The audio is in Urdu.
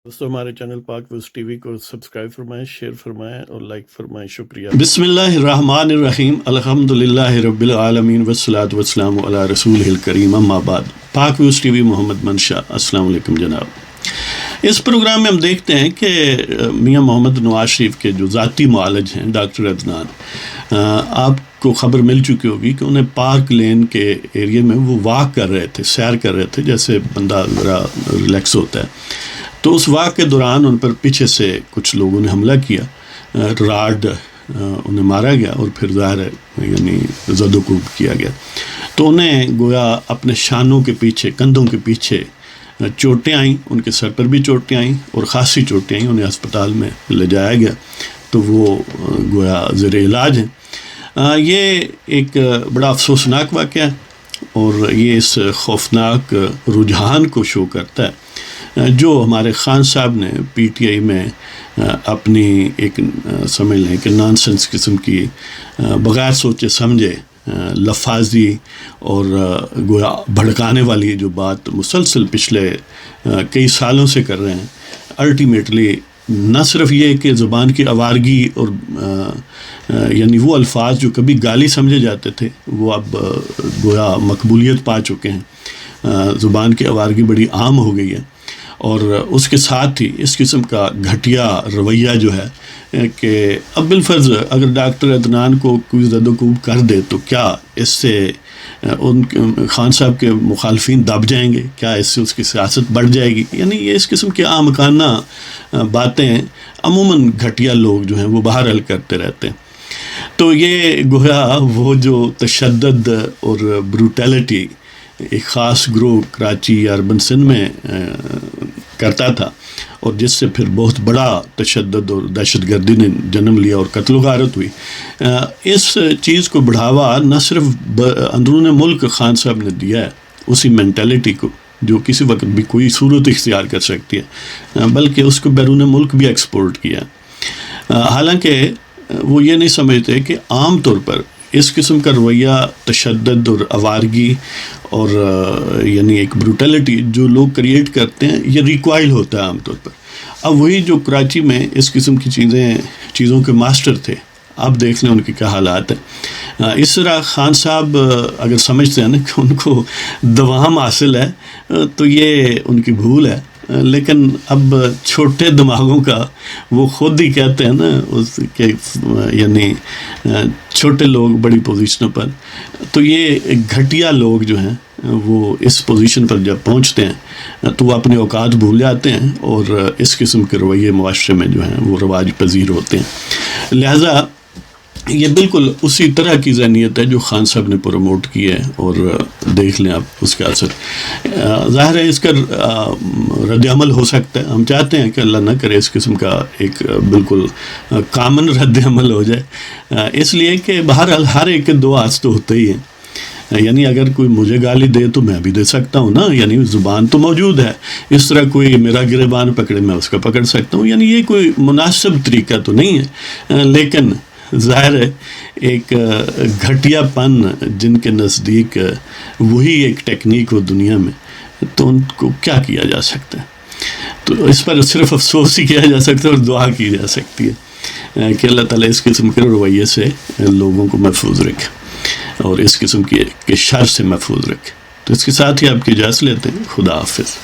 دوستو ہمارے چینل پاک ویوز ٹی وی کو سبسکرائب فرمائیں، شیئر فرمائیں اور لائک فرمائیں، شکریہ۔ بسم اللہ الرحمن الرحیم، الحمدللہ رب العالمین والصلاة والسلام علی رسولہ الکریم، اما بعد۔ پاک ویوز ٹی وی محمد منشا، السلام علیکم جناب۔ اس پروگرام میں ہم دیکھتے ہیں کہ میاں محمد نواز شریف کے جو ذاتی معالج ہیں ڈاکٹر عدنان، آپ کو خبر مل چکی ہوگی کہ انہیں پارک لین کے ایریا میں وہ واک کر رہے تھے، سیر کر رہے تھے، جیسے بندہ ذرا ریلیکس ہوتا ہے۔ تو اس واک کے دوران ان پر پیچھے سے کچھ لوگوں نے حملہ کیا، راڈ انہیں مارا گیا اور پھر ظاہر ہے یعنی زد و کوب کیا گیا۔ تو انہیں گویا اپنے شانوں کے پیچھے، کندھوں کے پیچھے چوٹیں آئیں، ان کے سر پر بھی چوٹیں آئیں اور خاصی چوٹیں آئیں، انہیں ہسپتال میں لے جایا گیا تو وہ گویا زیر علاج ہیں۔ یہ ایک بڑا افسوسناک واقعہ ہے اور یہ اس خوفناک رجحان کو شو کرتا ہے جو ہمارے خان صاحب نے پی ٹی آئی میں اپنی ایک سمجھ لیں کہ نان سینس قسم کی بغیر سوچے سمجھے لفاظی اور گویا بھڑکانے والی جو بات مسلسل پچھلے کئی سالوں سے کر رہے ہیں، الٹیمیٹلی نہ صرف یہ کہ زبان کی آوارگی اور یعنی وہ الفاظ جو کبھی گالی سمجھے جاتے تھے وہ اب گویا مقبولیت پا چکے ہیں، زبان کی آوارگی بڑی عام ہو گئی ہے، اور اس کے ساتھ ہی اس قسم کا گھٹیا رویہ جو ہے کہ اب بالفرض اگر ڈاکٹر عدنان کو کوئی زد و کوب کر دے تو کیا اس سے ان خان صاحب کے مخالفین دب جائیں گے؟ کیا اس سے اس کی سیاست بڑھ جائے گی؟ یعنی یہ اس قسم کی آمکانہ باتیں عموماً گھٹیا لوگ جو ہیں وہ بہرحال کرتے رہتے ہیں۔ تو یہ گویا وہ جو تشدد اور بروٹیلٹی ایک خاص گروہ کراچی یا اربن سندھ میں کرتا تھا اور جس سے پھر بہت بڑا تشدد اور دہشت گردی نے جنم لیا اور قتل و غارت ہوئی، اس چیز کو بڑھاوا نہ صرف اندرون ملک خان صاحب نے دیا ہے اسی مینٹلٹی کو جو کسی وقت بھی کوئی صورت اختیار کر سکتی ہے، بلکہ اس کو بیرون ملک بھی ایکسپورٹ کیا۔ حالانکہ وہ یہ نہیں سمجھتے کہ عام طور پر اس قسم کا رویہ، تشدد اور آوارگی اور یعنی ایک بروٹیلٹی جو لوگ کریٹ کرتے ہیں یہ ریکوائل ہوتا ہے عام طور پر۔ اب وہی جو کراچی میں اس قسم کی چیزوں کے ماسٹر تھے، آپ دیکھ لیں ان کے کیا حالات ہیں۔ اس طرح خان صاحب اگر سمجھتے ہیں نا کہ ان کو دوام حاصل ہے تو یہ ان کی بھول ہے، لیکن اب چھوٹے دماغوں کا وہ خود ہی کہتے ہیں نا اس کہ یعنی چھوٹے لوگ بڑی پوزیشنوں پر، تو یہ گھٹیا لوگ جو ہیں وہ اس پوزیشن پر جب پہنچتے ہیں تو وہ اپنے اوقات بھول جاتے ہیں اور اس قسم کے رویے معاشرے میں جو ہیں وہ رواج پذیر ہوتے ہیں۔ لہٰذا یہ بالکل اسی طرح کی ذہنیت ہے جو خان صاحب نے پروموٹ کی ہے، اور دیکھ لیں آپ اس کا اثر۔ ظاہر ہے اس کا رد عمل ہو سکتا ہے، ہم چاہتے ہیں کہ اللہ نہ کرے اس قسم کا ایک بالکل کامن رد عمل ہو جائے، اس لیے کہ بہرحال ہر ایک کے دو ہاتھ تو ہوتے ہی ہیں، یعنی اگر کوئی مجھے گالی دے تو میں بھی دے سکتا ہوں نا، یعنی زبان تو موجود ہے، اس طرح کوئی میرا گریبان پکڑے میں اس کا پکڑ سکتا ہوں، یعنی یہ کوئی مناسب طریقہ تو نہیں ہے، لیکن ظاہر ہے ایک گھٹیا پن جن کے نزدیک وہی ایک ٹیکنیک ہو دنیا میں، تو ان کو کیا کیا جا سکتا ہے؟ تو اس پر صرف افسوس ہی کیا جا سکتا ہے اور دعا کی جا سکتی ہے کہ اللہ تعالیٰ اس قسم کے رویے سے لوگوں کو محفوظ رکھے اور اس قسم کے شر سے محفوظ رکھے۔ تو اس کے ساتھ ہی آپ کی اجازت لیتے ہیں، خدا حافظ۔